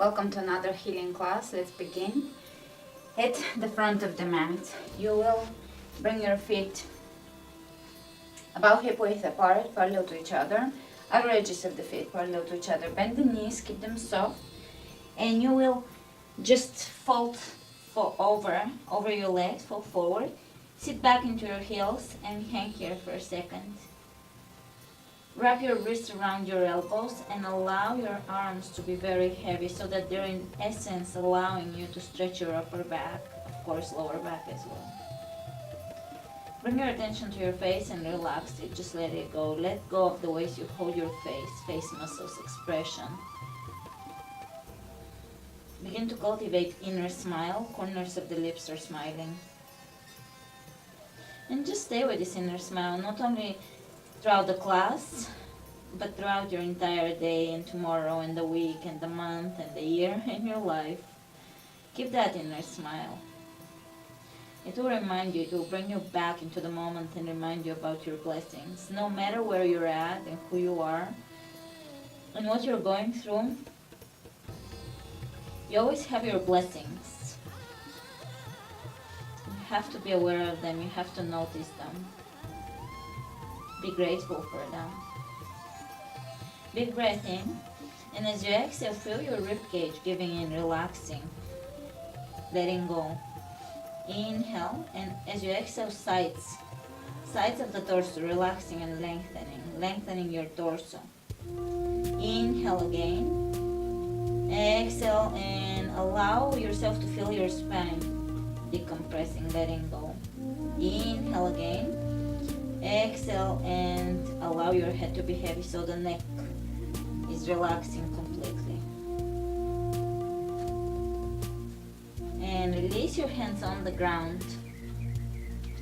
Welcome to another healing class. Let's begin. At the front of the mat, you will bring your feet about hip width apart, parallel to each other. Outer edges of the feet parallel to each other. Bend the knees, keep them soft, and you will just fall over your legs, fall forward. Sit back into your heels and hang here for a second. Wrap your wrists around your elbows and allow your arms to be very heavy so that they're in essence allowing you to stretch your upper back, of course lower back as well. Bring your attention to your face and relax it, just let it go. Let go of the ways you hold your face muscles, expression. Begin to cultivate inner smile, corners of the lips are smiling. And just stay with this inner smile, not only throughout the class, but throughout your entire day and tomorrow and the week and the month and the year in your life. Keep that inner smile. It will remind you, it will bring you back into the moment and remind you about your blessings. No matter where you're at and who you are and what you're going through, you always have your blessings. You have to be aware of them, you have to notice them. Be grateful for them. Big breath in, and as you exhale, feel your ribcage giving in, relaxing, letting go. Inhale, and as you exhale, sides of the torso, relaxing and lengthening your torso. Inhale again. Exhale and allow yourself to feel your spine decompressing, letting go. Inhale again. Exhale and allow your head to be heavy so the neck is relaxing completely. And release your hands on the ground.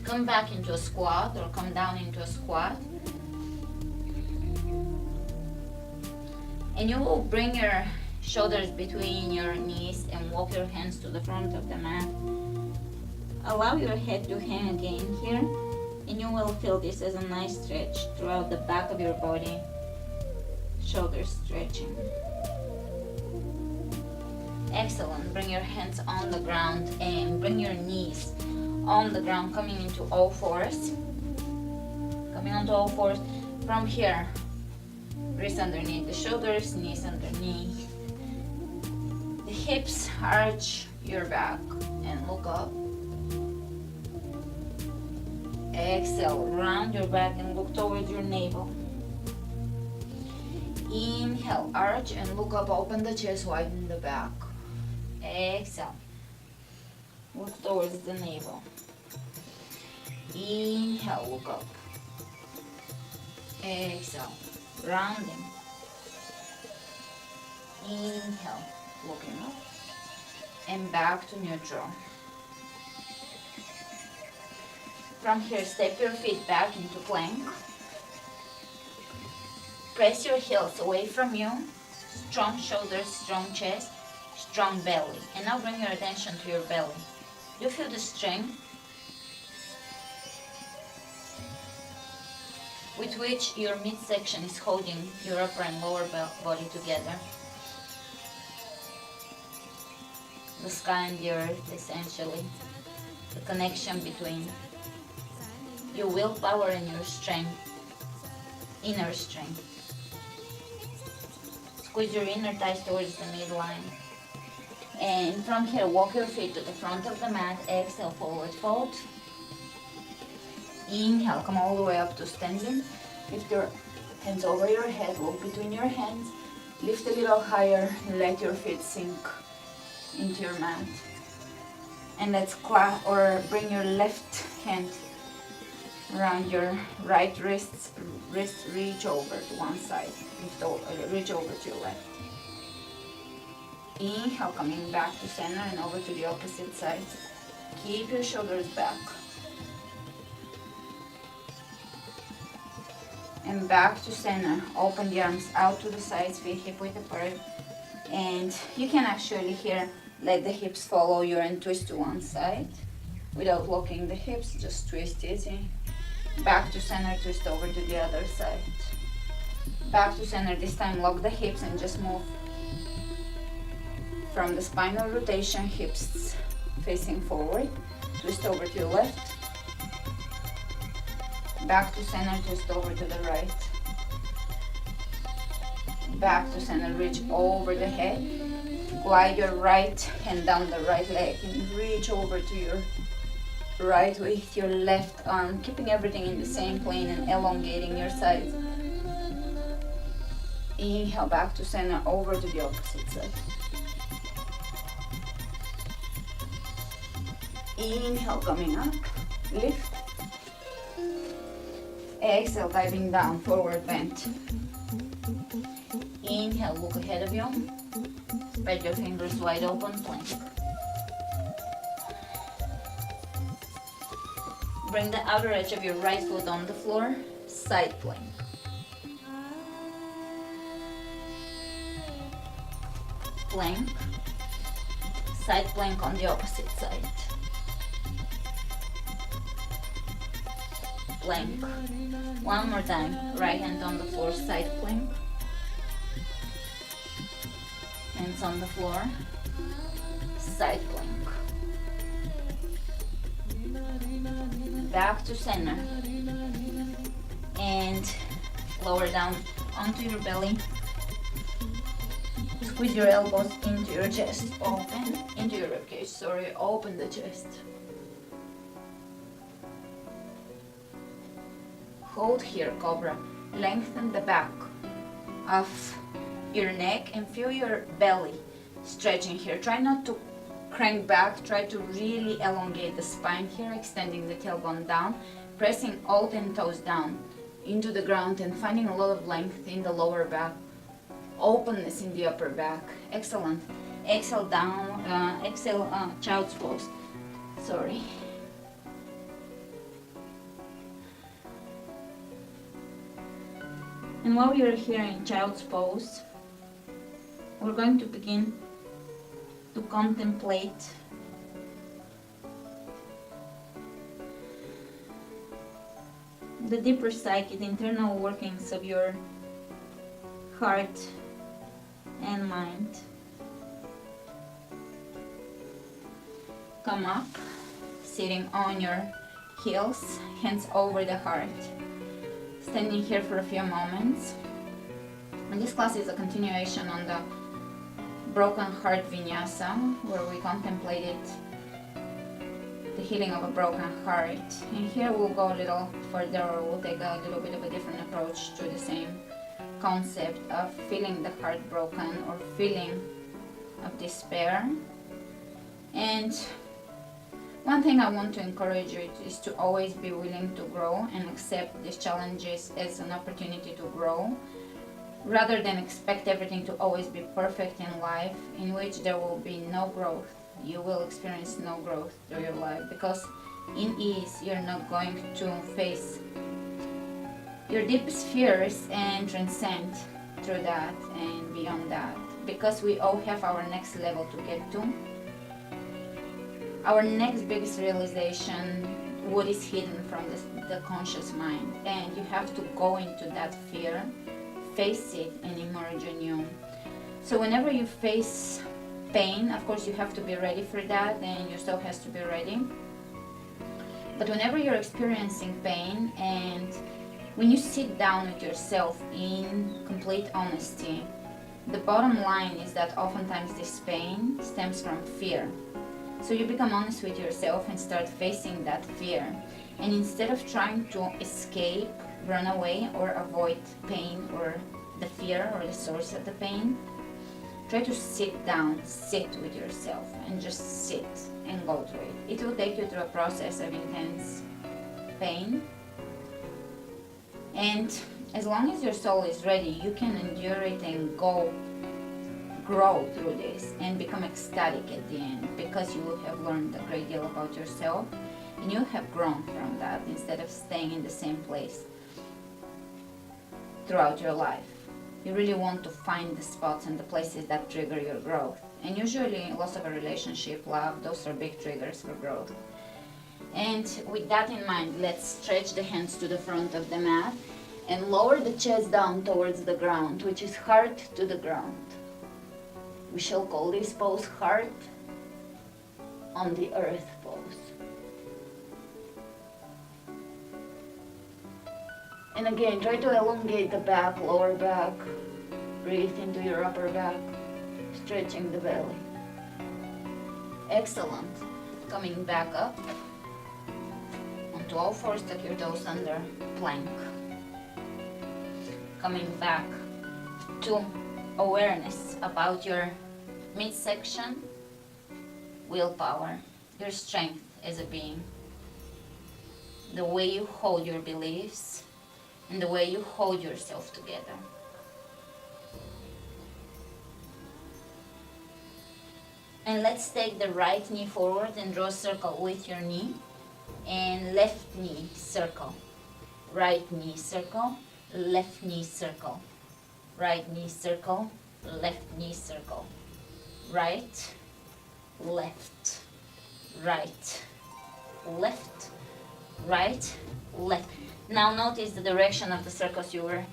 Come back into a squat or come down into a squat. And you will bring your shoulders between your knees and walk your hands to the front of the mat. Allow your head to hang again here. And you will feel this as a nice stretch throughout the back of your body, shoulders stretching. Excellent. Bring your hands on the ground and bring your knees on the ground, coming into all fours. Coming onto all fours. From here, wrists underneath the shoulders, knees underneath. The hips arch your back and look up. Exhale, round your back and look towards your navel. Inhale, arch and look up, open the chest, widen the back. Exhale, look towards the navel. Inhale, look up. Exhale, rounding. Inhale, looking up. And back to neutral. From here, step your feet back into plank. Press your heels away from you. Strong shoulders, strong chest, strong belly. And now bring your attention to your belly. You feel the strength with which your midsection is holding your upper and lower body together. The sky and the earth, essentially. The connection between your willpower and your strength, inner strength. Squeeze your inner thighs towards the midline. And from here, walk your feet to the front of the mat. Exhale, forward fold. Inhale, come all the way up to standing. Lift your hands over your head, look between your hands. Lift a little higher and let your feet sink into your mat. And let's bring your left hand around your right wrist, reach over to one side, reach over to your left. Inhale, coming back to center and over to the opposite side. Keep your shoulders back. And back to center. Open the arms out to the sides, feet hip width apart. And you can actually here let the hips follow you and twist to one side without locking the hips, just twist easy. Back to center, twist over to the other side. Back to center, this time lock the hips and just move From the spinal rotation, hips facing forward, twist over to the left, back to center, twist over to the right, back to center, reach over the head, glide your right hand down the right leg and reach over to your right with your left arm, keeping everything in the same plane and elongating your sides. Inhale, back to center, over to the opposite side. Inhale, coming up, lift. Exhale, diving down, forward bend. Inhale, look ahead of you. Spread your fingers wide open, plank. Bring the outer edge of your right foot on the floor, side plank. Plank, side plank on the opposite side. Plank. One more time, right hand on the floor, side plank. Hands on the floor, side plank. Back to center. And lower down onto your belly. Squeeze your elbows into your chest, open, into your ribcage, sorry, open the chest. Hold here, cobra. Lengthen the back of your neck and feel your belly stretching here. Try not to crank back, try to really elongate the spine here, extending the tailbone down, pressing all 10 toes down into the ground and finding a lot of length in the lower back, openness in the upper back. Excellent. Exhale down, exhale child's pose. Sorry. And while we are here in child's pose, we're going to begin to contemplate the deeper psyche, the internal workings of your heart and mind. Come up, sitting on your heels, hands over the heart. Standing here for a few moments. And this class is a continuation on the broken heart vinyasa, where we contemplated the healing of a broken heart. And here we'll go a little further, or we'll take a little bit of a different approach to the same concept of feeling the heart broken or feeling of despair. And one thing I want to encourage you is to always be willing to grow and accept these challenges as an opportunity to grow, rather than expect everything to always be perfect in life, in which there will be no growth. You will experience no growth through your life, because in ease you're not going to face your deepest fears and transcend through that and beyond that, because we all have our next level to get to. Our next biggest realization, what is hidden from the conscious mind, and you have to go into that fear, face it, and emerge anew. So whenever you face pain, of course you have to be ready for that, and your soul has to be ready. But whenever you're experiencing pain, and when you sit down with yourself in complete honesty, the bottom line is that oftentimes this pain stems from fear. So you become honest with yourself and start facing that fear. And instead of trying to escape, run away, or avoid pain or the fear or the source of the pain, try to sit down, sit with yourself, and just sit and go through it. It will take you through a process of intense pain. And as long as your soul is ready, you can endure it and grow through this and become ecstatic at the end, because you have learned a great deal about yourself and you have grown from that, instead of staying in the same place throughout your life. You really want to find the spots and the places that trigger your growth. And usually loss of a relationship, love, those are big triggers for growth. And with that in mind, let's stretch the hands to the front of the mat and lower the chest down towards the ground, which is heart to the ground. We shall call this pose heart on the earth pose. And again, try to elongate the back, lower back. Breathe into your upper back, stretching the belly. Excellent. Coming back up onto all fours, tuck your toes under, plank. Coming back to awareness about your midsection, willpower, your strength as a being, the way you hold your beliefs, and the way you hold yourself together. And let's take the right knee forward and draw a circle with your knee, and left knee circle, right knee circle, left knee circle, right knee circle, left knee circle, right, left, right, left, right, left. Now notice the direction of the circles you were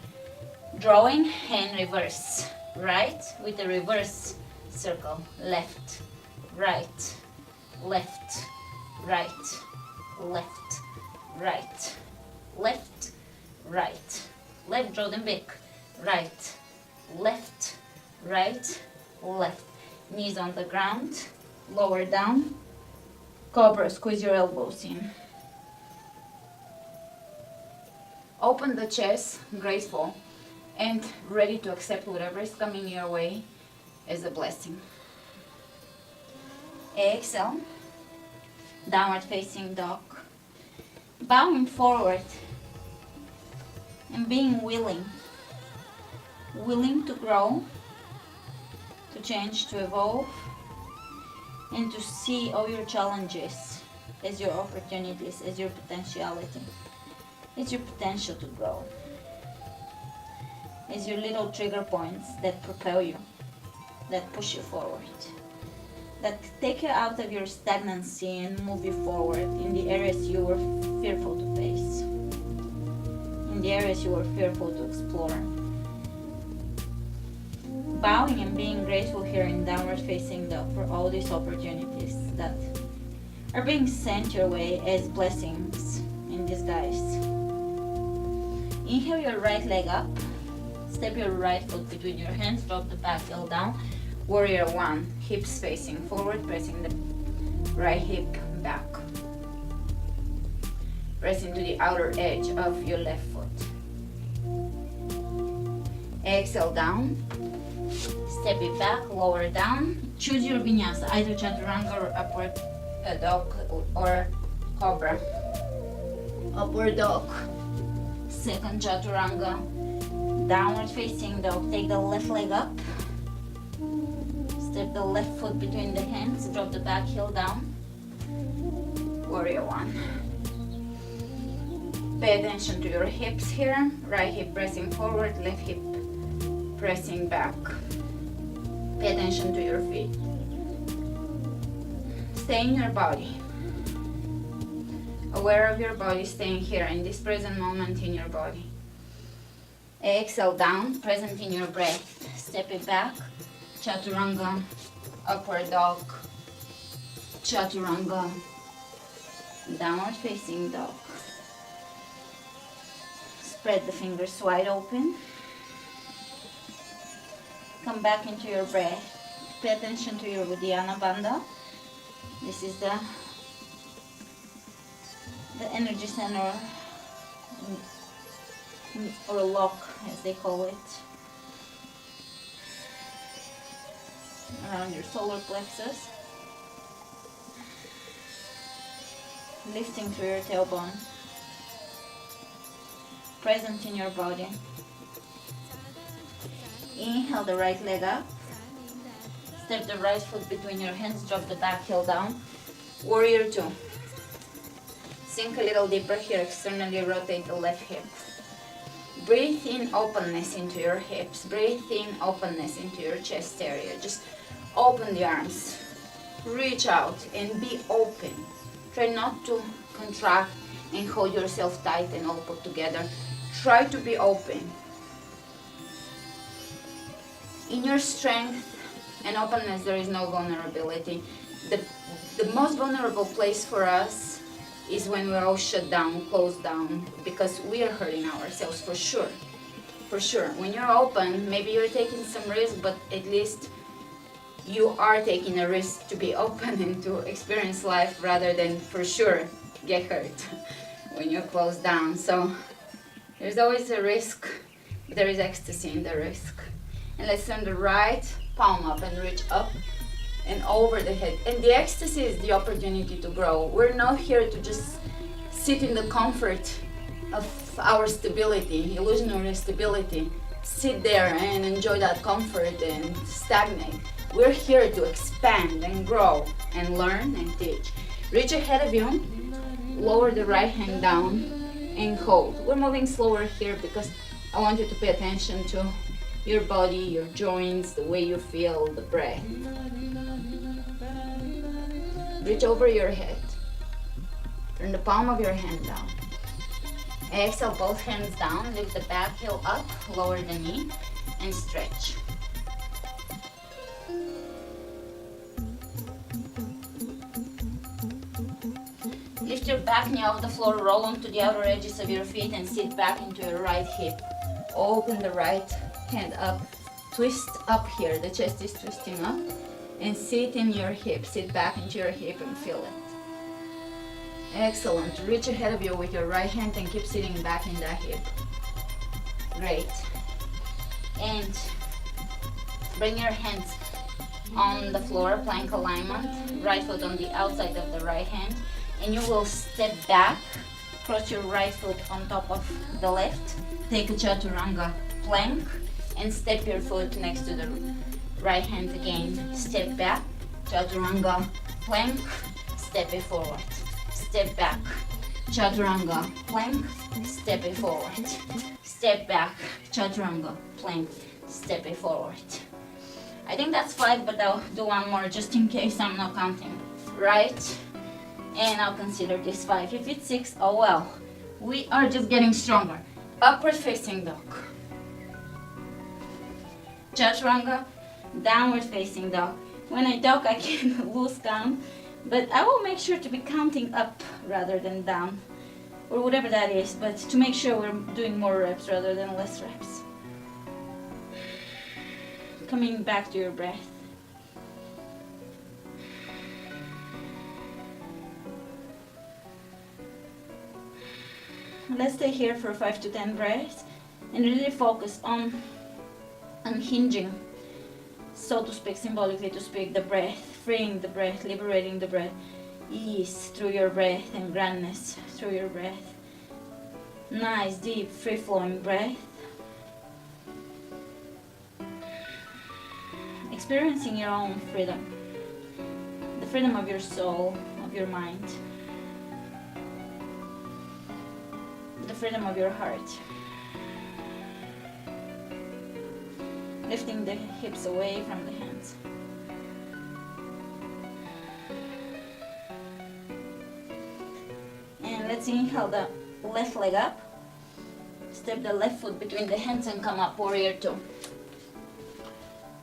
drawing, and reverse. Right with the reverse circle, left, right, left, right, left, right, left, right, left, draw them back, right, left, right, left. Knees on the ground, lower down, cobra, squeeze your elbows in. Open the chest, graceful, and ready to accept whatever is coming your way as a blessing. Exhale, downward facing dog. Bowing forward and being willing to grow, to change, to evolve, and to see all your challenges as your opportunities, as your potentiality. It's your potential to grow. It's your little trigger points that propel you, that push you forward, that take you out of your stagnancy and move you forward in the areas you were fearful to face, in the areas you were fearful to explore. Bowing and being grateful here in downward facing dog for all these opportunities that are being sent your way as blessings in disguise. Inhale your right leg up, step your right foot between your hands, drop the back heel down. Warrior one, hips facing forward, pressing the right hip back. Press into the outer edge of your left foot. Exhale down, step it back, lower down. Choose your vinyasa, either chaturanga or upward dog or cobra. Upward dog. Second chaturanga, downward facing dog. Take the left leg up, step the left foot between the hands, drop the back heel down. Warrior one. Pay attention to your hips here. Right hip pressing forward, left hip pressing back. Pay attention to your feet. Stay in your body. Aware of your body, staying here in this present moment in your body. Exhale down, present in your breath. Step it back, chaturanga, upward dog, chaturanga, downward facing dog. Spread the fingers wide open. Come back into your breath. Pay attention to your Uddiyana Bandha. This is the energy center, or lock as they call it, around your solar plexus. Lifting through your tailbone. Present in your body. Inhale the right leg up. Step the right foot between your hands, drop the back heel down. Warrior two. Sink a little deeper here, externally rotate the left hip. Breathe in openness into your hips. Breathe in openness into your chest area. Just open the arms. Reach out and be open. Try not to contract and hold yourself tight and all put together. Try to be open. In your strength, And openness, there is no vulnerability. The most vulnerable place for us is when we're all shut down, closed down, because we are hurting ourselves for sure. For sure. When you're open, maybe you're taking some risk, but at least you are taking a risk to be open and to experience life rather than for sure get hurt when you're closed down. So there's always a risk. There is ecstasy in the risk. And let's turn the right palm up and reach up and over the head. And the ecstasy is the opportunity to grow. We're not here to just sit in the comfort of our stability, illusionary stability. Sit there and enjoy that comfort and stagnate. We're here to expand and grow and learn and teach. Reach ahead of you, lower the right hand down and hold. We're moving slower here because I want you to pay attention to your body, your joints, the way you feel, the breath. Reach over your head. Turn the palm of your hand down. Exhale, both hands down. Lift the back heel up, lower the knee, and stretch. Lift your back knee off the floor, roll onto the outer edges of your feet, and sit back into your right hip. Open the right hand up, twist up here. The chest is twisting up, and sit in your hip. Sit back into your hip and feel it. Excellent. Reach ahead of you with your right hand and keep sitting back in that hip. Great. And bring your hands on the floor, plank alignment, right foot on the outside of the right hand, and you will step back, cross your right foot on top of the left, take a chaturanga plank, and step your foot next to the right hand again. Step back, chaturanga plank, step it forward. Step back, chaturanga plank, step it forward. Step back, chaturanga plank, step it forward. I think that's 5, but I'll do one more just in case I'm not counting. Right, and I'll consider this 5. If it's 6, oh well. We are just getting stronger. Upward facing dog. Chaturanga, downward facing dog. When I talk, I can lose count, but I will make sure to be counting up rather than down, or whatever that is, but to make sure we're doing more reps rather than less reps. Coming back to your breath. Let's stay here for 5 to 10 breaths and really focus on unhinging, so to speak, symbolically to speak, the breath, freeing the breath, liberating the breath, ease through your breath and grandness through your breath. Nice, deep, free-flowing breath. Experiencing your own freedom, the freedom of your soul, of your mind, the freedom of your heart. Lifting the hips away from the hands. And let's inhale the left leg up. Step the left foot between the hands and come up, warrior 2.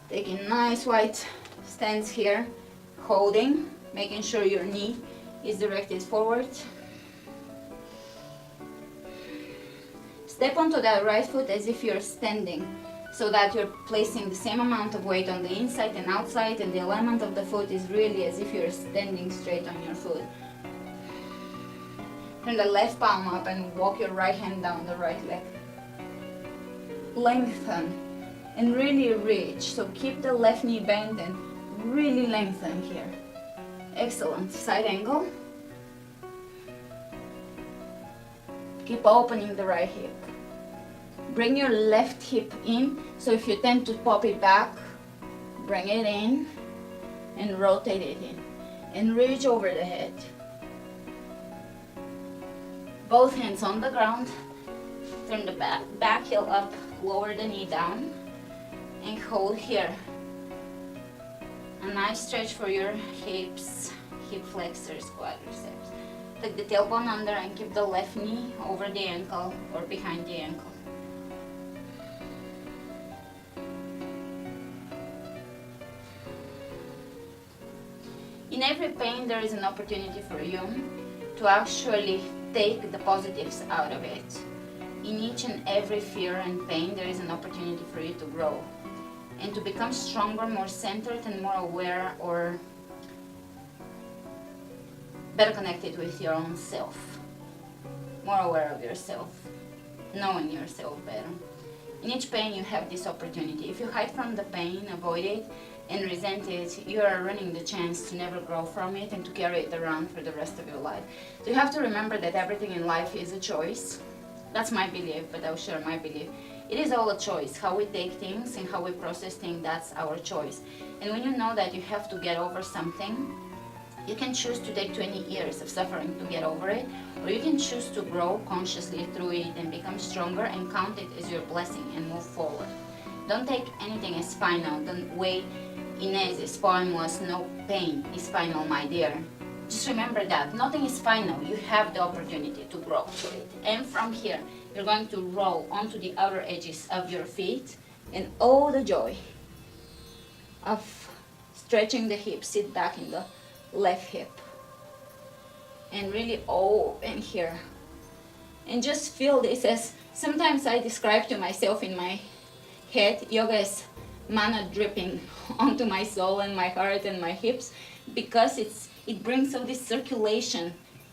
Taking nice wide stance here, holding, making sure your knee is directed forward. Step onto that right foot as if you're standing, so that you're placing the same amount of weight on the inside and outside, and the alignment of the foot is really as if you're standing straight on your foot. Turn the left palm up and walk your right hand down the right leg. Lengthen and really reach, so keep the left knee bent and really lengthen here. Excellent. Side angle. Keep opening the right hip. Bring your left hip in, so if you tend to pop it back, bring it in and rotate it in and reach over the head. Both hands on the ground. Turn the back heel up, lower the knee down and hold here. A nice stretch for your hips, hip flexors, quadriceps. Take the tailbone under and keep the left knee over the ankle or behind the ankle. In every pain, there is an opportunity for you to actually take the positives out of it. In each and every fear and pain, there is an opportunity for you to grow and to become stronger, more centered, and more aware, or better connected with your own self, more aware of yourself, knowing yourself better. In each pain, you have this opportunity. If you hide from the pain, avoid it, and resent it, you are running the chance to never grow from it and to carry it around for the rest of your life. So you have to remember that everything in life is a choice. That's my belief, but I'll share my belief. It is all a choice. How we take things and how we process things, that's our choice. And when you know that you have to get over something, you can choose to take 20 years of suffering to get over it, or you can choose to grow consciously through it and become stronger and count it as your blessing and move forward. Don't take anything as final. The way Inez's poem was, no pain is final, my dear. Just remember that nothing is final. You have the opportunity to grow through it. And from here, you're going to roll onto the outer edges of your feet, and all the joy of stretching the hips, sit back in the left hip and really open here, and just feel this. As sometimes I describe to myself in my head, yoga is mana dripping onto my soul and my heart and my hips, because it brings all this circulation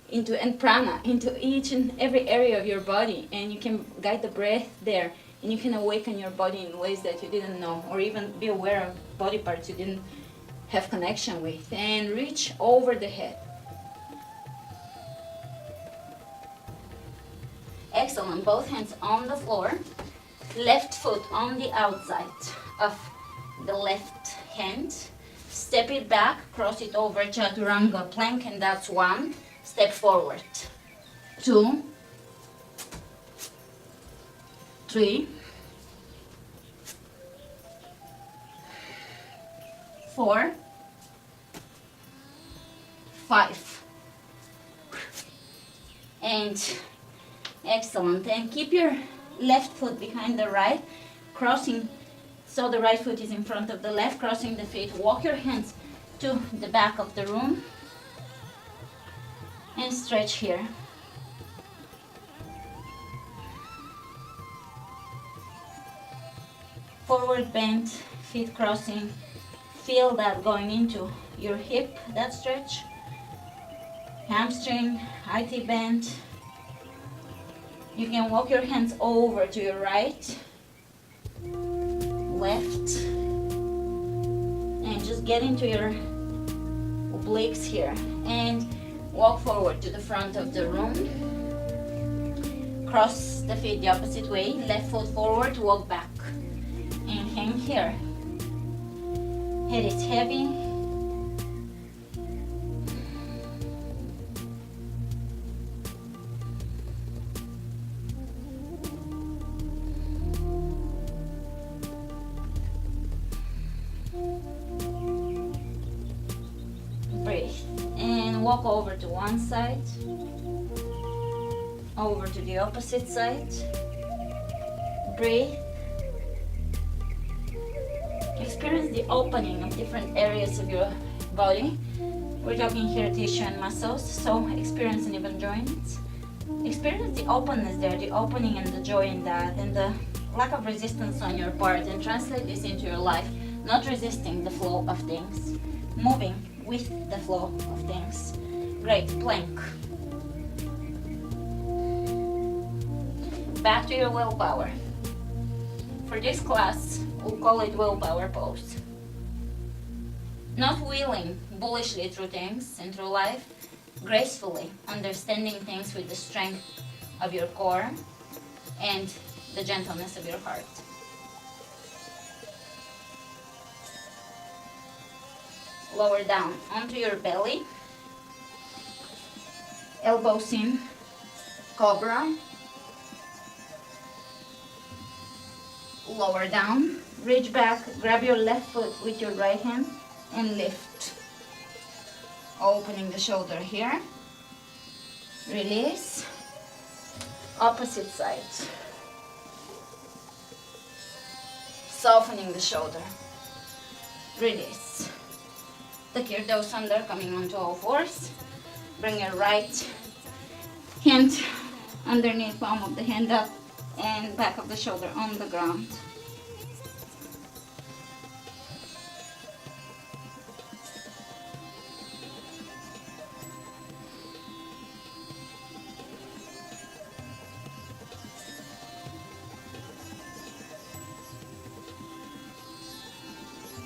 into, and prana into each and every area of your body, and you can guide the breath there, and you can awaken your body in ways that you didn't know, or even be aware of body parts you didn't have connection with, and reach over the head. Excellent. Both hands on the floor, left foot on the outside of the left hand. Step it back, cross it over, chaturanga plank, and that's 1. Step forward. 2, 3, 4, 5. And excellent. And keep your left foot behind the right, crossing, so the right foot is in front of the left, crossing the feet. Walk your hands to the back of the room and stretch here. Forward bend, feet crossing. Feel that going into your hip, that stretch. Hamstring, IT bend. You can walk your hands over to your right, left, and just get into your obliques here, and walk forward to the front of the room. Cross the feet the opposite way, left foot forward, walk back, and hang here. Head is heavy. Walk over to one side, over to the opposite side. Breathe. Experience the opening of different areas of your body. We're talking here tissue and muscles, so experience uneven joints. Experience the openness there, the opening and the joy in that, and the lack of resistance on your part, and translate this into your life. Not resisting the flow of things, moving with the flow of things. Great. Plank. Back to your willpower. For this class, we'll call it willpower pose. Not wheeling bullishly through things and through life, gracefully understanding things with the strength of your core and the gentleness of your heart. Lower down onto your belly. Elbows in, cobra. Lower down, reach back, grab your left foot with your right hand and lift. Opening the shoulder here. Release. Opposite side. Softening the shoulder. Release. Tuck your toes under, coming onto all fours. Bring your right hand underneath palm of the hand up and back of the shoulder on the ground.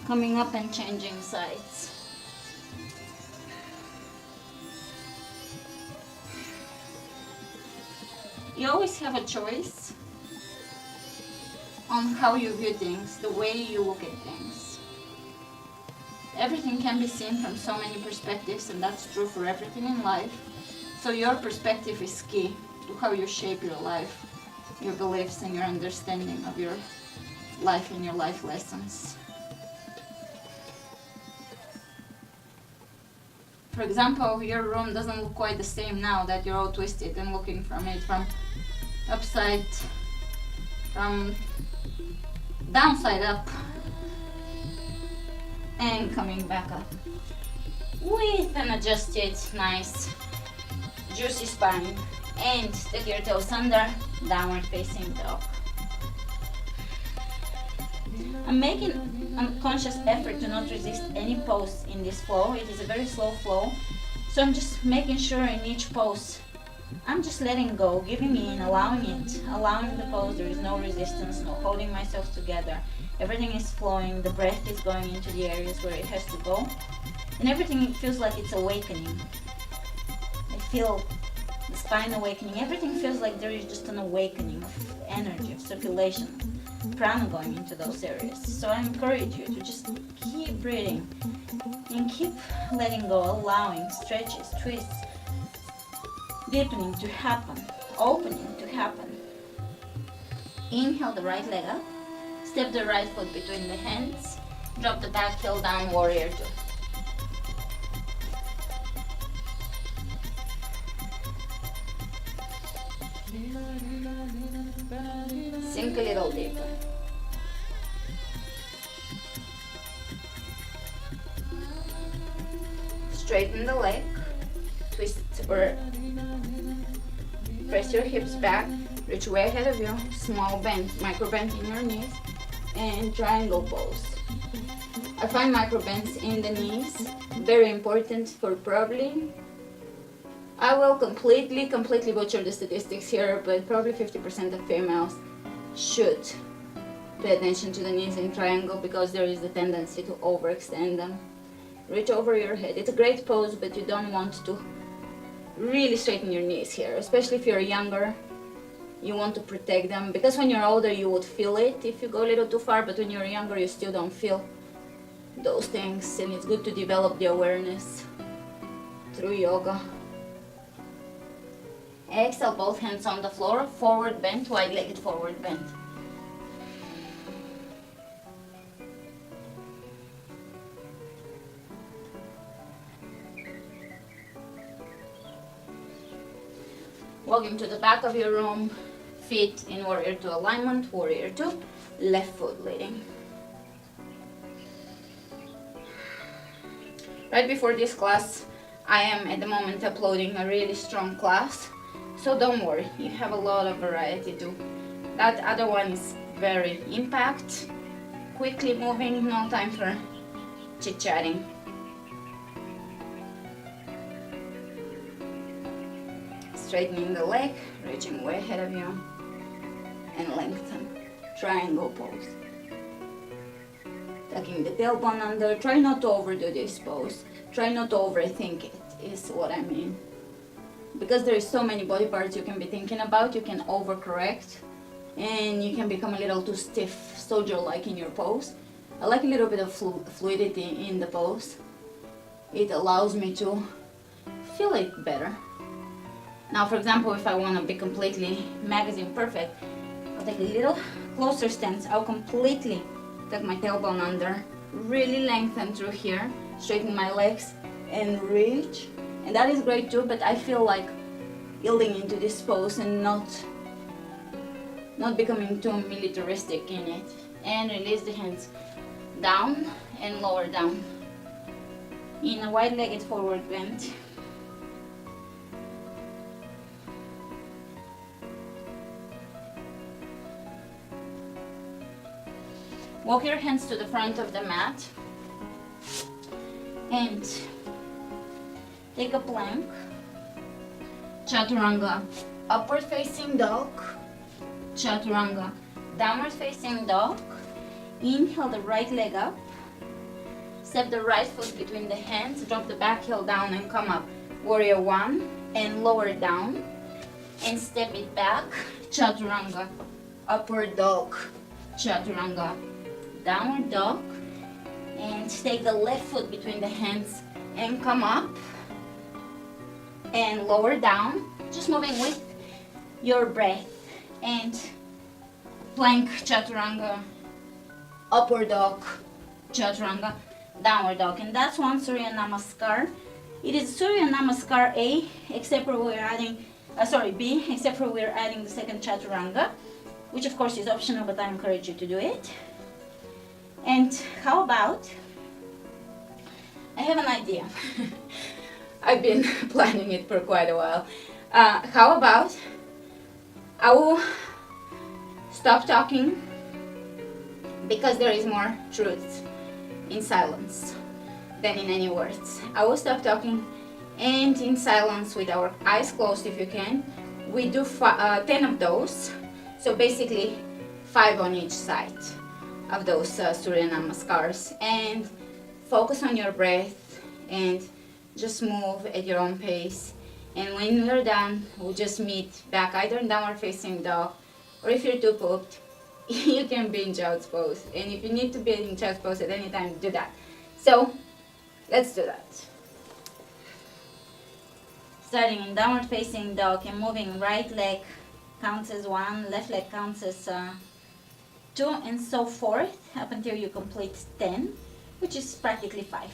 Coming up and changing sides. You always have a choice on how you view things, the way you look at things. Everything can be seen from so many perspectives, and that's true for everything in life. So your perspective is key to how you shape your life, your beliefs, and your understanding of your life and your life lessons. For example, your room doesn't look quite the same now that you're all twisted and looking from it from downside up and coming back up with an adjusted, nice, juicy spine. And take your toes under, downward facing dog. I'm making a conscious effort to not resist any pose in this flow. It is a very slow flow, so I'm just making sure in each pose I'm just letting go, giving in, allowing it, allowing the pose. There is no resistance, no holding myself together. Everything is flowing, the breath is going into the areas where it has to go, and everything, it feels like it's awakening. I feel the spine awakening. Everything feels like there is just an awakening of energy, of circulation, prana going into those areas. So I encourage you to just keep breathing and keep letting go, allowing stretches, twists, deepening to happen, opening to happen. Inhale the right leg up, step the right foot between the hands, drop the back heel down, warrior two. Sink a little deeper. Straighten the leg, twist or press your hips back, reach way ahead of you, small bend, micro bend in your knees, and triangle pose. I find micro bends in the knees very important for probably, I will completely butcher the statistics here, but probably 50% of females should pay attention to the knees in triangle because there is the tendency to overextend them. Reach over your head. It's a great pose, but you don't want to really straighten your knees here, especially if you're younger. You want to protect them because when you're older you would feel it if you go a little too far, but when you're younger you still don't feel those things, and it's good to develop the awareness through yoga. Exhale, both hands on the floor, forward bend, wide-legged forward bend. Walking to the back of your room, feet in warrior two alignment, warrior two, left foot leading. Right before this class, I am at the moment uploading a really strong class, so don't worry, you have a lot of variety too. That other one is very impact, quickly moving, no time for chit-chatting. Straightening the leg, reaching way ahead of you, and lengthen, triangle pose. Tucking the tailbone under, try not to overdo this pose, try not to overthink it, is what I mean. Because there is so many body parts you can be thinking about, you can overcorrect, and you can become a little too stiff, soldier-like in your pose. I like a little bit of fluidity in the pose. It allows me to feel it better. Now, for example, if I want to be completely magazine perfect, I'll take a little closer stance. I'll completely tuck my tailbone under, really lengthen through here, straighten my legs, and reach. And that is great too, but I feel like yielding into this pose and not becoming too militaristic in it. And release the hands down and lower down. in a wide-legged forward bend. Walk your hands to the front of the mat and take a plank, chaturanga, upward facing dog, chaturanga, downward facing dog. Inhale the right leg up, step the right foot between the hands, drop the back heel down and come up, warrior one, and lower down, and step it back, chaturanga, upward dog, chaturanga, downward dog, and take the left foot between the hands and come up and lower down, just moving with your breath, and plank, chaturanga, upward dog, chaturanga, downward dog. And that's one Surya Namaskar. It is Surya Namaskar A, except for we're adding B, except for we're adding the second chaturanga, which of course is optional, but I encourage you to do it. And how about, I have an idea. I've been planning it for quite a while. How about I will stop talking, because there is more truth in silence than in any words. I will stop talking, and in silence with our eyes closed if you can, we do 10 of those. So basically 5 on each side of those Surya Namaskars, and focus on your breath and just move at your own pace. And when we're done, we'll just meet back either in downward facing dog, or if you're too pooped, you can be in child's pose. And if you need to be in child's pose at any time, do that. So let's do that. Starting in downward facing dog and moving right leg counts as 1, left leg counts as 2, and so forth up until you complete 10, which is practically 5.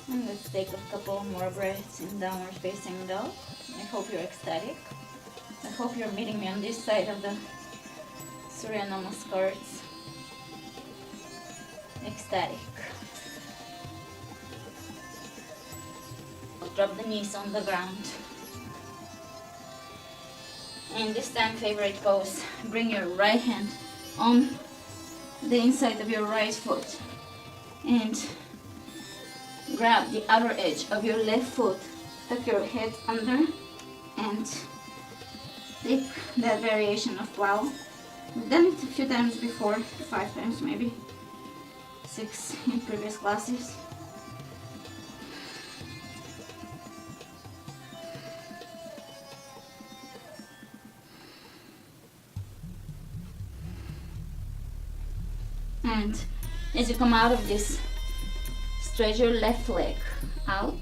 And let's take a couple more breaths in downward facing dog. I hope you're ecstatic. I hope you're meeting me on this side of the Surya Namaskars. Ecstatic. Drop the knees on the ground. And this time, favorite pose, bring your right hand on the inside of your right foot and grab the outer edge of your left foot, tuck your head under and take that variation of plow. We've done it a few times before, 5 times maybe, 6 in previous classes. And as you come out of this, stretch your left leg out,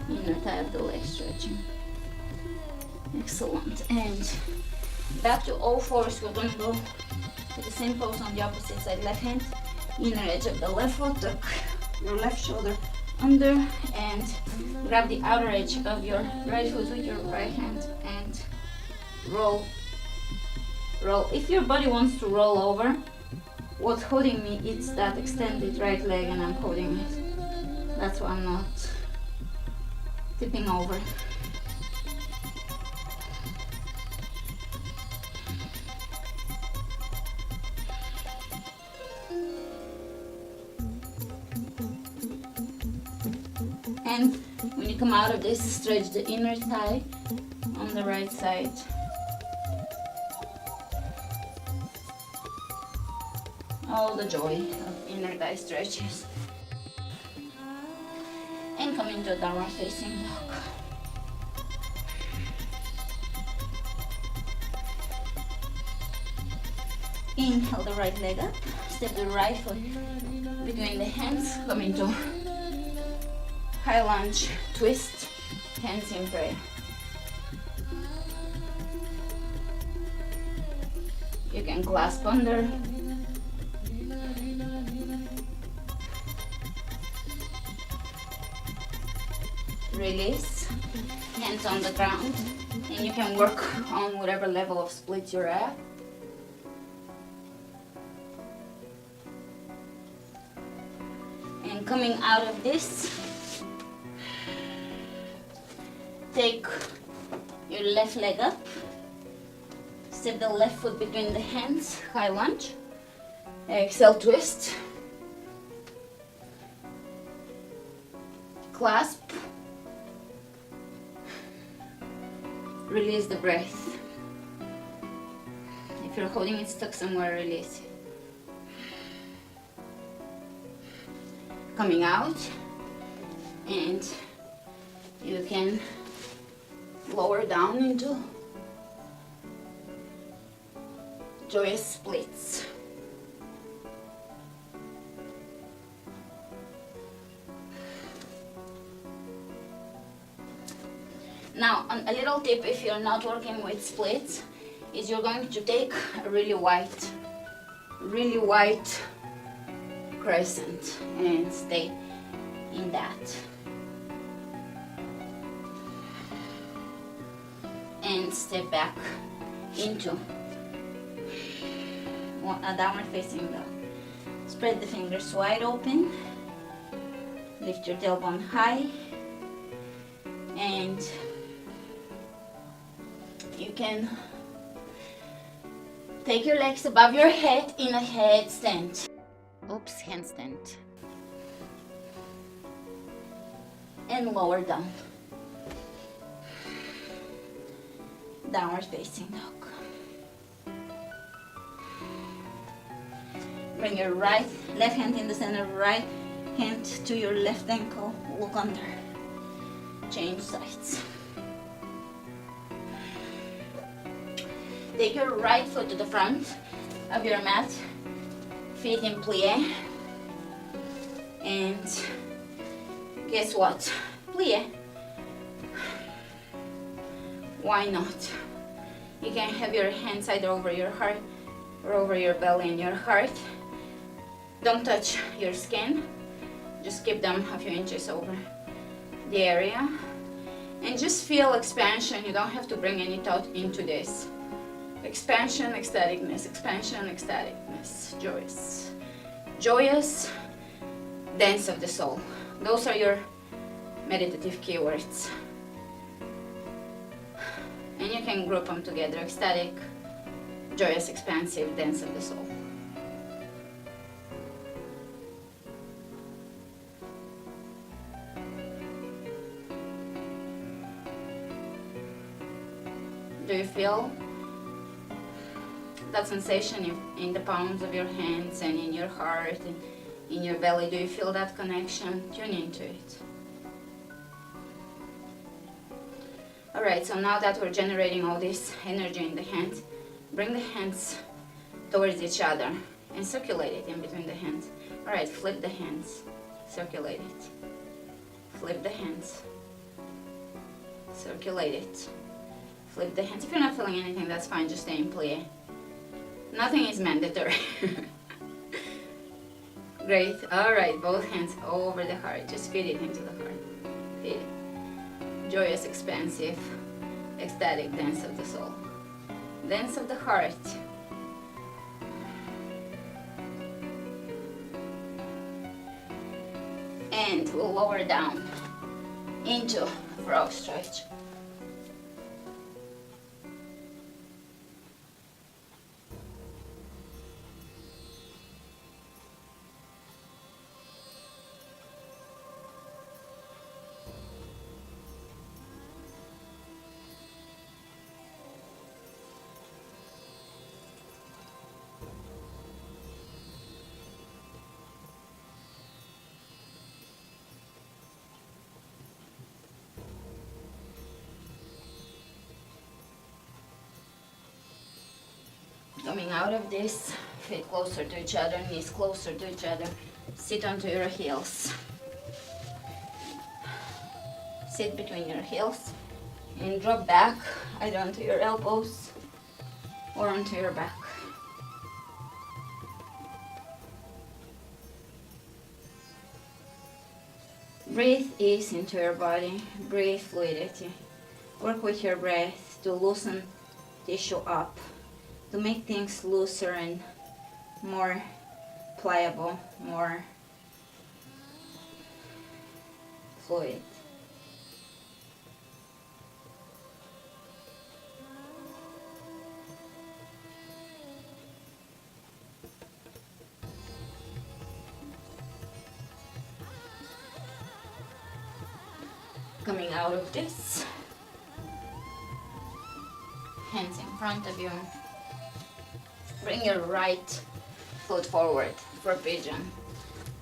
inner thigh of the leg stretching. Excellent. And back to all fours. We're going to go to the same pose on the opposite side. Left hand, inner edge of the left foot, tuck your left shoulder under and grab the outer edge of your right foot with your right hand and roll. Roll. If your body wants to roll over, what's holding me is that extended right leg and I'm holding it. That's why I'm not tipping over. And when you come out of this, stretch the inner thigh on the right side. All the joy of inner thigh stretches. And come into downward facing dog. Inhale the right leg up, step the right foot between the hands, come into high lunge, twist, hands in prayer. You can clasp under. Release, hands on the ground, and you can work on whatever level of split you're at. And coming out of this, take your left leg up, step the left foot between the hands, high lunge, exhale, twist, clasp, release the breath. If you're holding it stuck somewhere, release it. Coming out, and you can lower down into joyous splits. Now, a little tip if you're not working with splits is you're going to take a really wide crescent and stay in that. And step back into a downward facing dog. Spread the fingers wide open. Lift your tailbone high. And you can take your legs above your head in a headstand. Oops, handstand. And lower down. Downward facing dog. Bring your left hand in the center, right hand to your left ankle, look under. Change sides. Take your right foot to the front of your mat, feet in plie, and guess what? Plie. Why not? You can have your hands either over your heart or over your belly and your heart. Don't touch your skin. Just keep them a few inches over the area. And just feel expansion. You don't have to bring any thought into this. Expansion, ecstaticness, expansion, ecstaticness, joyous. Joyous, dance of the soul. Those are your meditative keywords. And you can group them together. Ecstatic, joyous, expansive, dance of the soul. Do you feel that sensation in the palms of your hands and in your heart and in your belly? Do you feel that connection? Tune into it. Alright, so now that we're generating all this energy in the hands, bring the hands towards each other and circulate it in between the hands. Alright, flip the hands, circulate it. Flip the hands, circulate it. Flip the hands. If you're not feeling anything, that's fine, just stay in plie. Nothing is mandatory. Great. Alright, both hands over the heart. Just feed it into the heart. Feed it. Joyous, expansive, ecstatic dance of the soul. Dance of the heart. And we'll lower down into frog stretch. Coming out of this, feet closer to each other, knees closer to each other. Sit onto your heels. Sit between your heels and drop back either onto your elbows or onto your back. Breathe ease into your body. Breathe fluidity. Work with your breath to loosen tissue up, to make things looser and more pliable, more fluid. Coming out of this, hands in front of you. Bring your right foot forward for pigeon.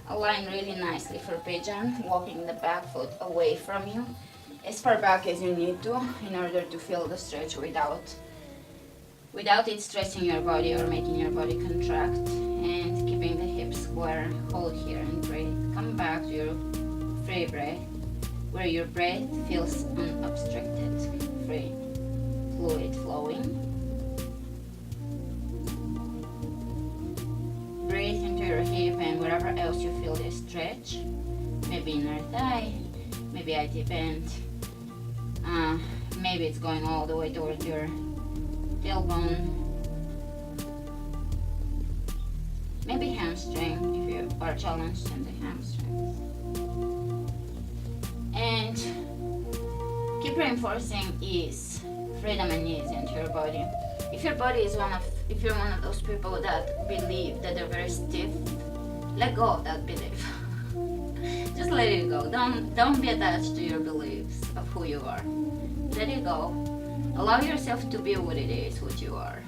Align really nicely for pigeon, walking the back foot away from you, as far back as you need to in order to feel the stretch without it stressing your body or making your body contract, and keeping the hips square. Hold here and breathe. Come back to your free breath, where your breath feels unobstructed, free, fluid flowing. Breathe into your hip and wherever else you feel this stretch. Maybe inner thigh, maybe IT band, maybe it's going all the way towards your tailbone, maybe hamstring if you are challenged in the hamstrings. And keep reinforcing ease, freedom and ease into your body. If your body is if you're one of those people that believe that they're very stiff, let go of that belief. Just let it go. Don't be attached to your beliefs of who you are. Let it go. Allow yourself to be what it is, what you are.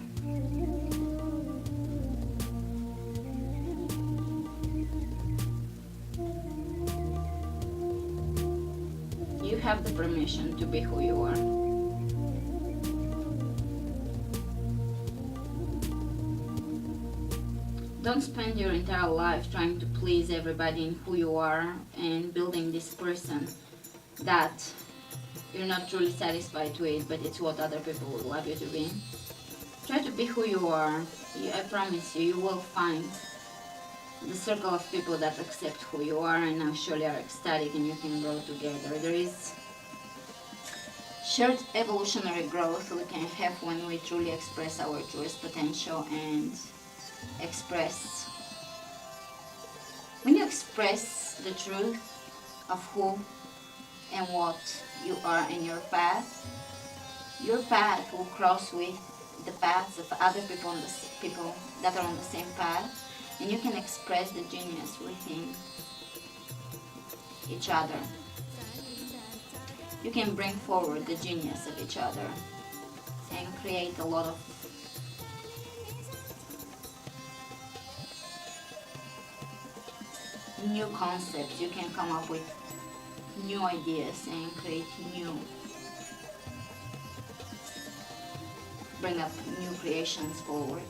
You have the permission to be who you are. Don't spend your entire life trying to please everybody in who you are and building this person that you're not truly satisfied with, but it's what other people would love you to be. Try to be who you are. I promise you, you will find the circle of people that accept who you are and actually are ecstatic, and you can grow together. There is shared evolutionary growth we can have when we truly express our truest potential and express. When you express the truth of who and what you are in your path will cross with the paths of other people, people that are on the same path, and you can express the genius within each other. You can bring forward the genius of each other and create a lot of new concepts. You can come up with new ideas and create bring up new creations forward.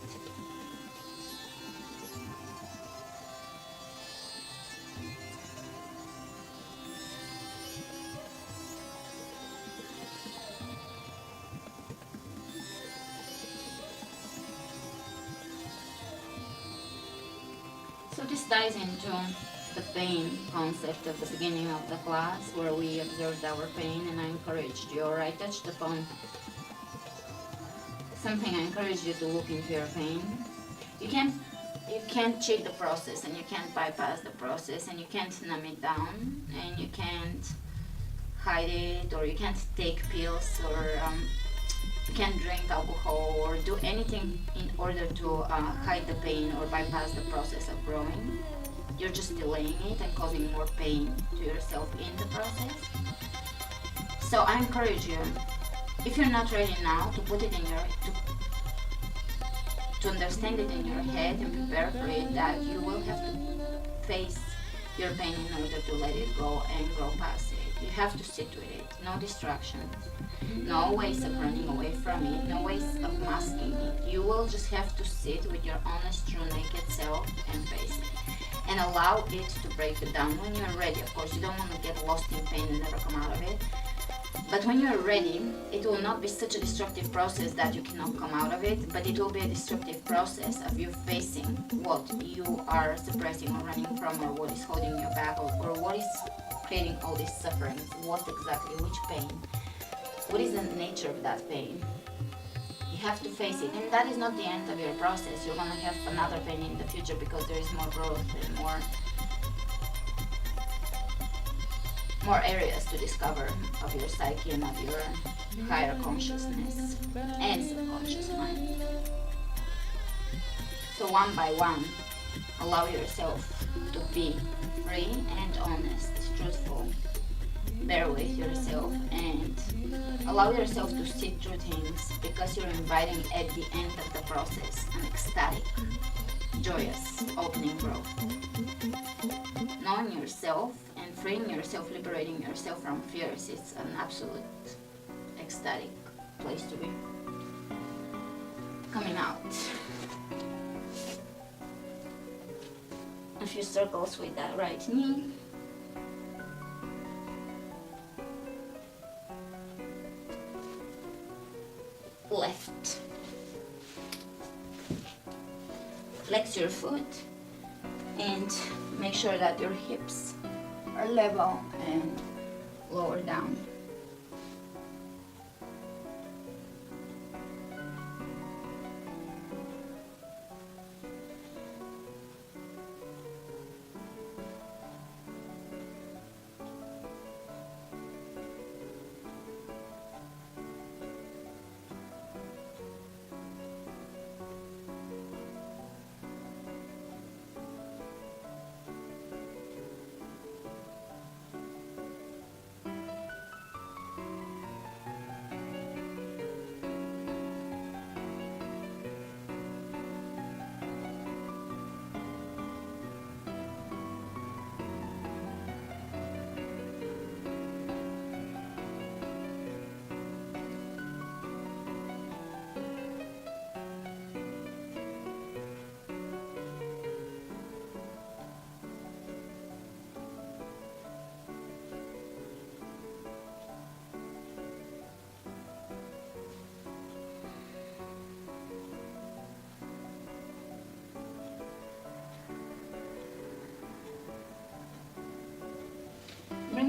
So this ties into the pain concept at the beginning of the class, where we observed our pain, and I encouraged you, or I touched upon something. I encouraged you to look into your pain. You can't cheat the process, and you can't bypass the process, and you can't numb it down, and you can't hide it, or you can't take pills, or you can't drink alcohol or do anything in order to hide the pain or bypass the process of growing. You're just delaying it and causing more pain to yourself in the process. So I encourage you, if you're not ready now, to put it in your to understand it in your head and prepare for it, that you will have to face your pain in order to let it go and grow past it. You have to sit with it. No distractions. No ways of running away from it. No ways of masking it. You will just have to sit with your honest, true, naked self and face it. And allow it to break you down when you're ready. Of course, you don't want to get lost in pain and never come out of it. But when you're ready, it will not be such a destructive process that you cannot come out of it, but it will be a destructive process of you facing what you are suppressing or running from, or what is holding you back, or what is creating all this suffering. What exactly, which pain? What is the nature of that pain? You have to face it, and that is not the end of your process. You're going to have another pain in the future, because there is more growth and more areas to discover of your psyche and of your higher consciousness and subconscious mind. So one by one, allow yourself to be free and honest, truthful. Bear with yourself and allow yourself to sit through things, because you're inviting at the end of the process an ecstatic, joyous, opening growth. Knowing yourself and freeing yourself, liberating yourself from fears, it's an absolute ecstatic place to be. Coming out. A few circles with that right knee. Left. Flex your foot and make sure that your hips are level and lower down.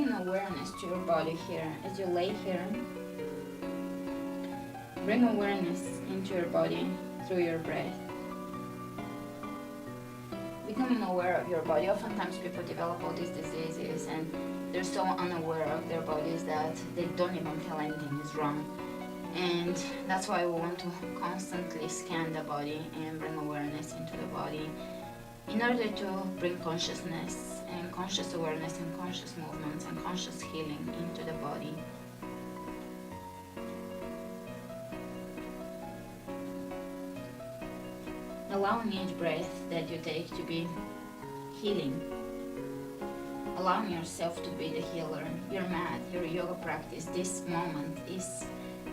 bringing awareness to your body here as you lay here. Bring awareness into your body through your breath. Becoming aware of your body. Oftentimes people develop all these diseases and they're so unaware of their bodies that they don't even feel anything is wrong. And that's why we want to constantly scan the body and bring awareness into the body in order to bring consciousness and conscious awareness and conscious movements and conscious healing into the body. Allowing each breath that you take to be healing. Allowing yourself to be the healer. Your mat, your yoga practice, this moment is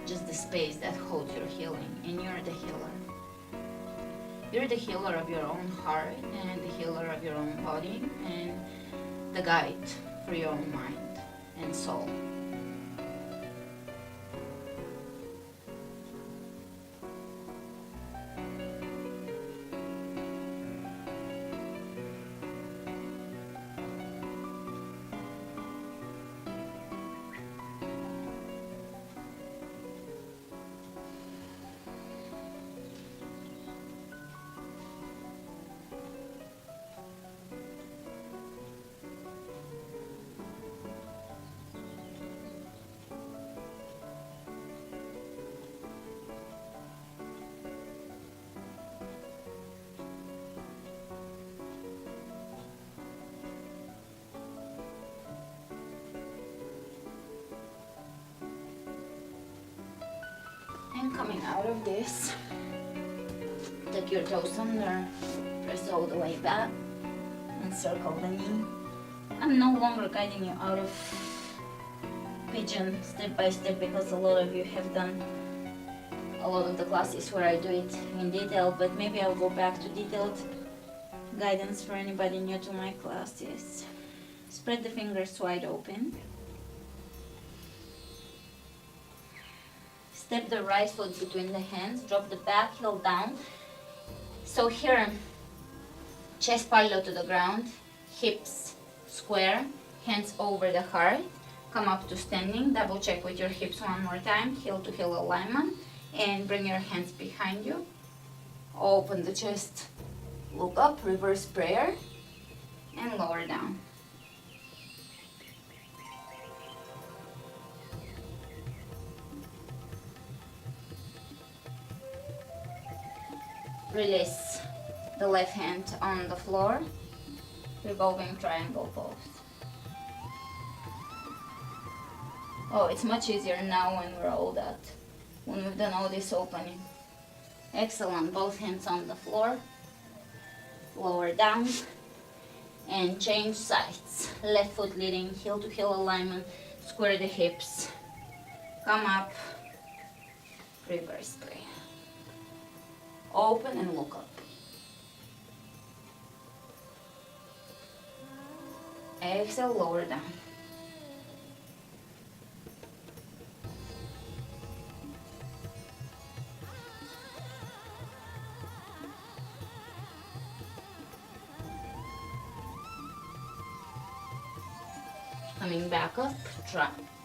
just the space that holds your healing, and you're the healer. You're the healer of your own heart and the healer of your own body and the guide for your own mind and soul. And coming out of this, take your toes under, press all the way back, and circle the knee. I'm no longer guiding you out of pigeon step by step because a lot of you have done a lot of the classes where I do it in detail, but maybe I'll go back to detailed guidance for anybody new to my classes. Spread the fingers wide open. Step the right foot between the hands, drop the back heel down. So here, chest parallel to the ground, hips square, hands over the heart. Come up to standing, double check with your hips one more time, heel to heel alignment, and bring your hands behind you. Open the chest, look up, reverse prayer, and lower down. Release the left hand on the floor, revolving triangle pose. Oh, it's much easier now when we're all that, when we've done all this opening. Excellent, both hands on the floor, lower down, and change sides. Left foot leading, heel to heel alignment, square the hips, come up, reverse prayer. Open and look up. Exhale, lower down. Coming back up,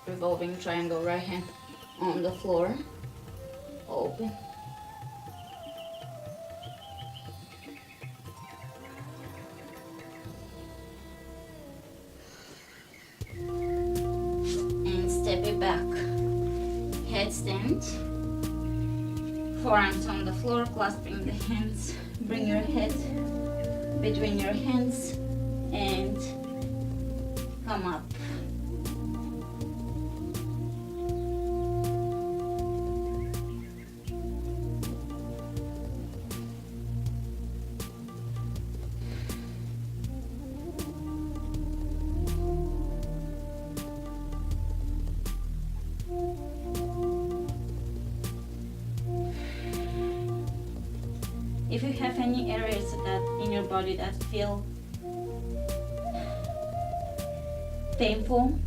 revolving triangle, right hand on the floor. Open. Step it back, headstand, forearms on the floor, clasping the hands, bring your head between your hands and come up. If you have any areas that in your body that feel painful,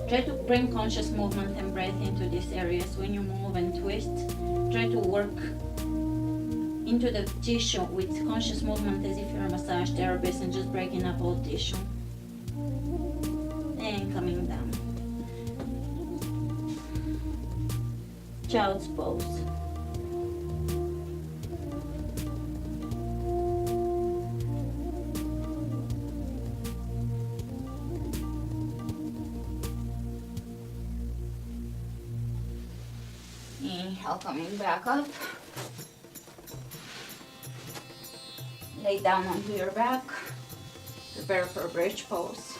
try to bring conscious movement and breath into these areas. When you move and twist, try to work into the tissue with conscious movement as if you're a massage therapist and just breaking up all tissue. child's pose. Inhale, coming back up. Lay down onto your back. Prepare for bridge pose.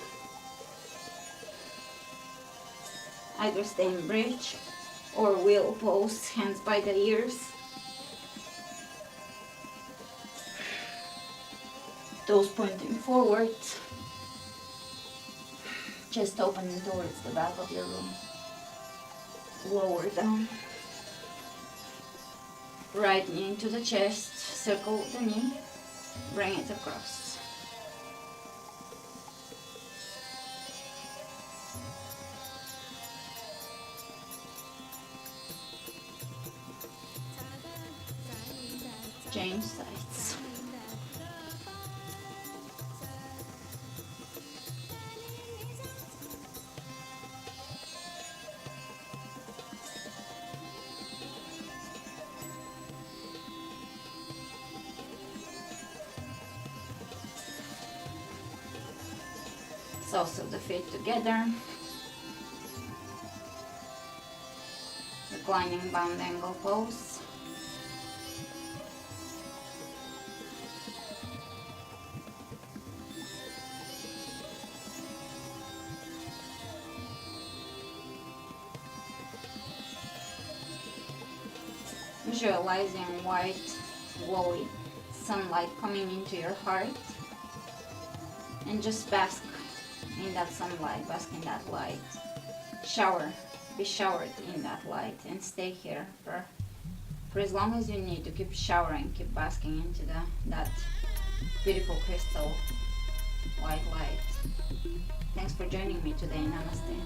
Either stay in bridge or wheel pose, hands by the ears. Toes pointing forward. Chest opening towards the back of your room. Lower down. Right knee into the chest, circle the knee, bring it across. Change sides. Soles of the feet together. Reclining bound angle pose. Visualizing white, glowy sunlight coming into your heart, and just bask in that sunlight, bask in that light. Be showered in that light, and stay here for as long as you need to keep showering, keep basking into that beautiful crystal white light. Thanks for joining me today. Namaste.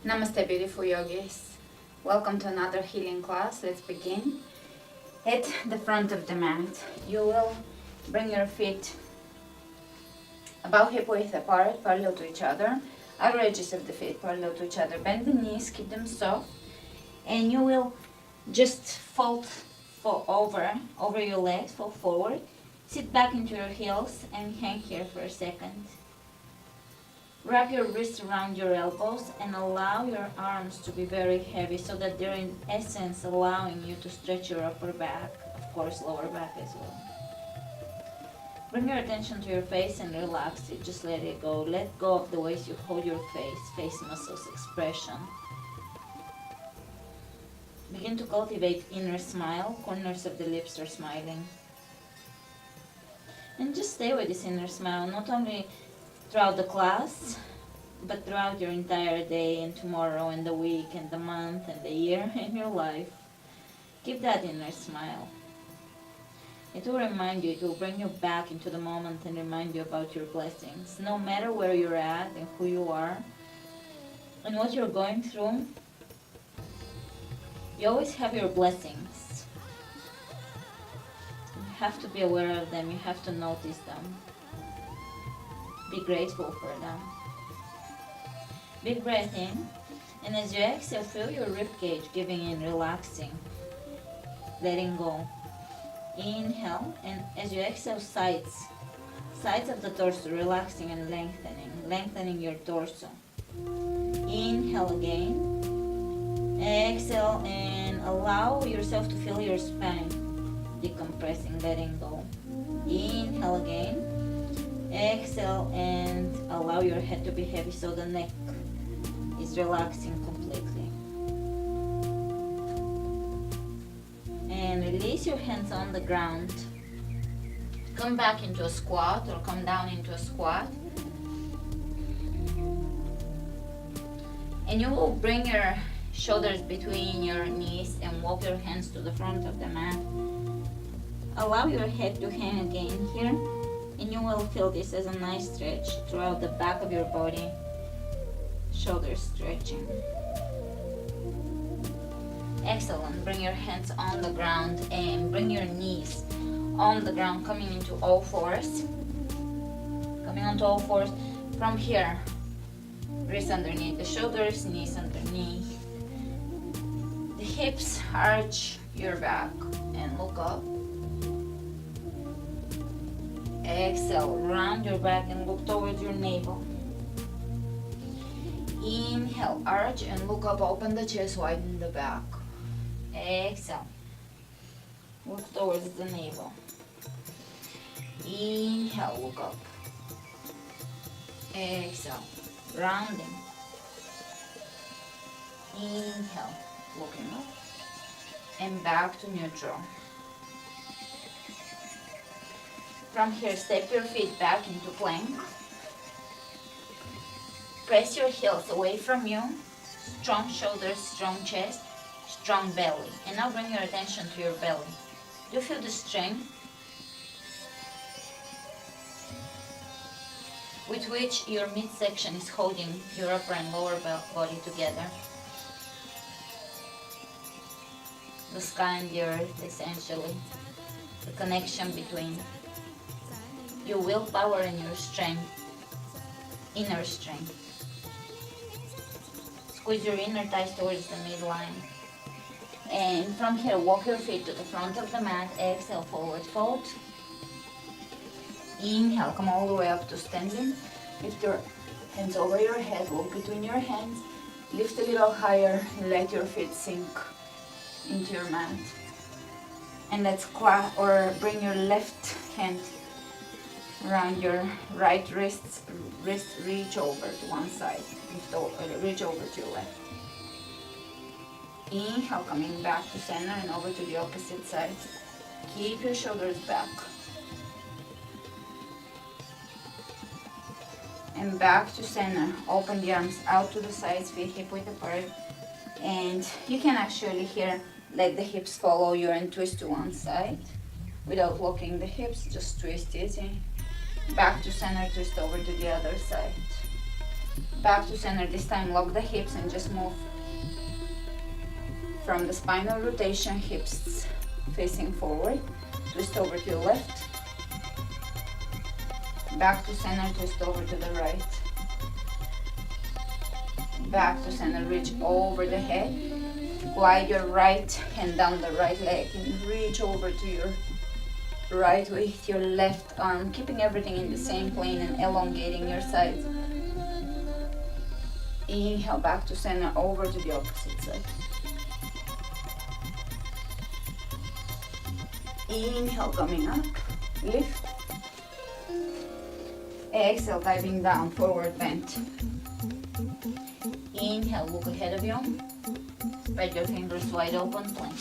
Namaste, beautiful yogis. Welcome to another healing class. Let's begin. Hit the front of the mat. You will bring your feet about hip width apart, parallel to each other. Outer edges of the feet parallel to each other. Bend the knees, keep them soft. And you will just fall over your legs, fall forward. Sit back into your heels and hang here for a second. Wrap your wrists around your elbows and allow your arms to be very heavy so that they're in essence allowing you to stretch your upper back, of course lower back as well. Bring your attention to your face and relax it, just let it go. Let go of the ways you hold your face muscles, expression. Begin to cultivate inner smile, corners of the lips are smiling. And just stay with this inner smile, not only throughout the class, but throughout your entire day and tomorrow and the week and the month and the year in your life. Keep that inner smile. It will remind you, it will bring you back into the moment and remind you about your blessings. No matter where you're at and who you are and what you're going through, you always have your blessings. You have to be aware of them, you have to notice them. Be grateful for them. Big breath in, and as you exhale, feel your ribcage giving in, relaxing, letting go. Inhale, and as you exhale, sides of the torso, relaxing and lengthening your torso. Inhale again. Exhale and allow yourself to feel your spine decompressing, letting go. Inhale again. Exhale and allow your head to be heavy so the neck is relaxing completely. And release your hands on the ground. Come back into a squat or come down into a squat. And you will bring your shoulders between your knees and walk your hands to the front of the mat. Allow your head to hang again here. And you will feel this as a nice stretch throughout the back of your body, shoulders stretching. Excellent. Bring your hands on the ground and bring your knees on the ground, coming into all fours. Coming onto all fours. From here, wrists underneath the shoulders, knees underneath. The hips arch your back and look up. Exhale, round your back and look towards your navel. Inhale, arch and look up, open the chest, widen the back. Exhale, look towards the navel. Inhale, look up. Exhale, rounding. Inhale, looking up. And back to neutral. From here, step your feet back into plank. Press your heels away from you. Strong shoulders, strong chest, strong belly. And now bring your attention to your belly. Do you feel the strength with which your midsection is holding your upper and lower body together? The sky and the earth, essentially. The connection between your willpower and your strength, inner strength. Squeeze your inner thighs towards the midline. And from here, walk your feet to the front of the mat. Exhale, forward fold. Inhale, come all the way up to standing. Lift your hands over your head, look between your hands. Lift a little higher and let your feet sink into your mat. And let's bring your left hand around your right wrist, reach over to one side, reach over to your left. Inhale, coming back to center and over to the opposite side. Keep your shoulders back. And back to center. Open the arms out to the sides, feet hip width apart. And you can actually here let the hips follow you and twist to one side. without locking the hips. Just twist easy. Back to center, twist over to the other side. Back to center, this time lock the hips and just move from the spinal rotation, hips facing forward. Twist over to the left. Back to center, twist over to the right. Back to center, reach over the head. Glide your right hand down the right leg and reach over to your right with your left arm, keeping everything in the same plane and elongating your sides. Inhale, back to center, over to the opposite side. Inhale, coming up, lift. Exhale, diving down, forward bend. Inhale, look ahead of you. Spread your fingers wide open, plank.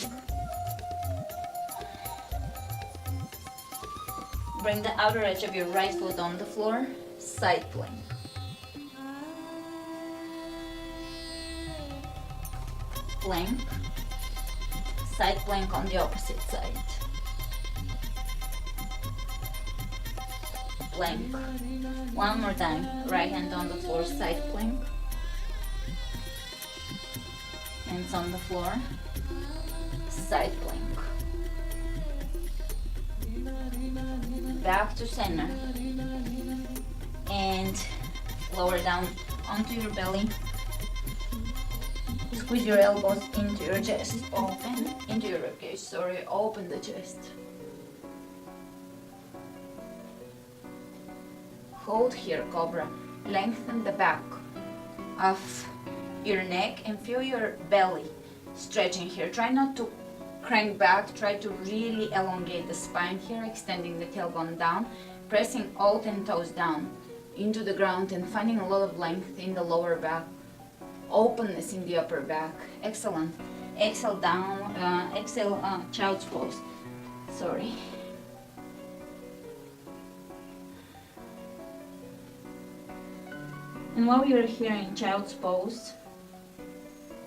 Bring the outer edge of your right foot on the floor, side plank. Plank, side plank on the opposite side. Plank. One more time, right hand on the floor, side plank. Hands on the floor, side plank. Back to center and lower down onto your belly. Squeeze your elbows into your chest, open into your ribcage, sorry, open the chest. Hold here, cobra. Lengthen the back of your neck and feel your belly stretching here. Try not to crank back, try to really elongate the spine here, extending the tailbone down, pressing all 10 toes down into the ground and finding a lot of length in the lower back, openness in the upper back. Excellent. Exhale down, child's pose. Sorry. And while you're here in child's pose,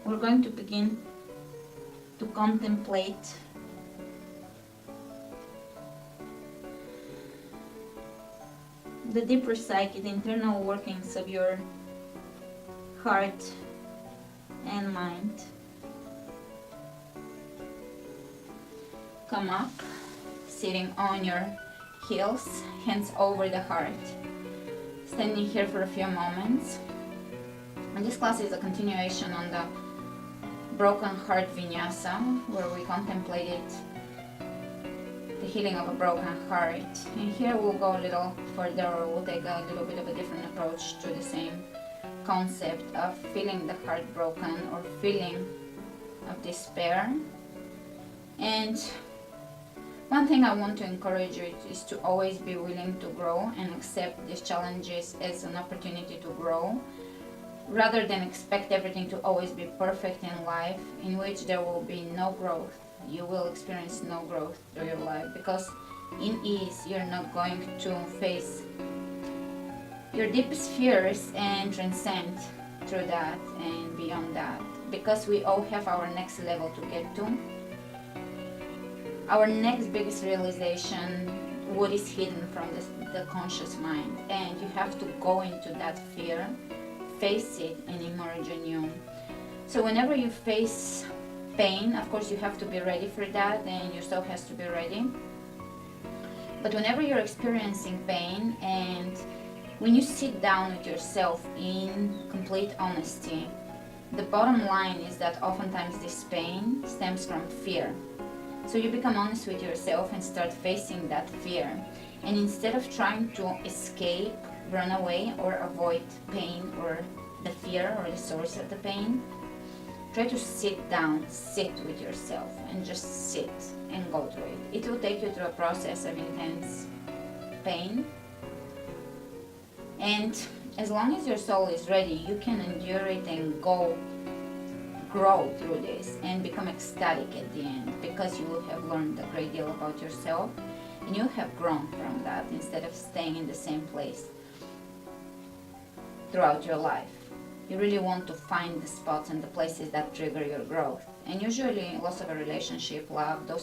we're going to begin to contemplate the deeper psyche, the internal workings of your heart and mind. Come up, sitting on your heels, hands over the heart. Standing here for a few moments. And this class is a continuation on the broken heart vinyasa, where we contemplated the healing of a broken heart. And here we'll go a little further, or we'll take a little bit of a different approach to the same concept of feeling the heart broken or feeling of despair. And one thing I want to encourage you is to always be willing to grow and accept these challenges as an opportunity to grow, rather than expect everything to always be perfect in life, in which there will be no growth. You will experience no growth through your life, because in ease you're not going to face your deepest fears and transcend through that and beyond that, because we all have our next level to get to. Our next biggest realization, what is hidden from the conscious mind, and you have to go into that fear, face it, and emerge anew. So whenever you face pain, of course you have to be ready for that, and your soul has to be ready. But whenever you're experiencing pain, and when you sit down with yourself in complete honesty, the bottom line is that oftentimes this pain stems from fear. So you become honest with yourself and start facing that fear. And instead of trying to escape, run away, or avoid pain or the fear or the source of the pain, try to sit down, sit with yourself, and just sit and go through it. It will take you through a process of intense pain. And as long as your soul is ready, you can endure it and grow through this and become ecstatic at the end, because you will have learned a great deal about yourself and you have grown from that, instead of staying in the same place throughout your life. You really want to find the spots and the places that trigger your growth. And usually loss of a relationship, love, those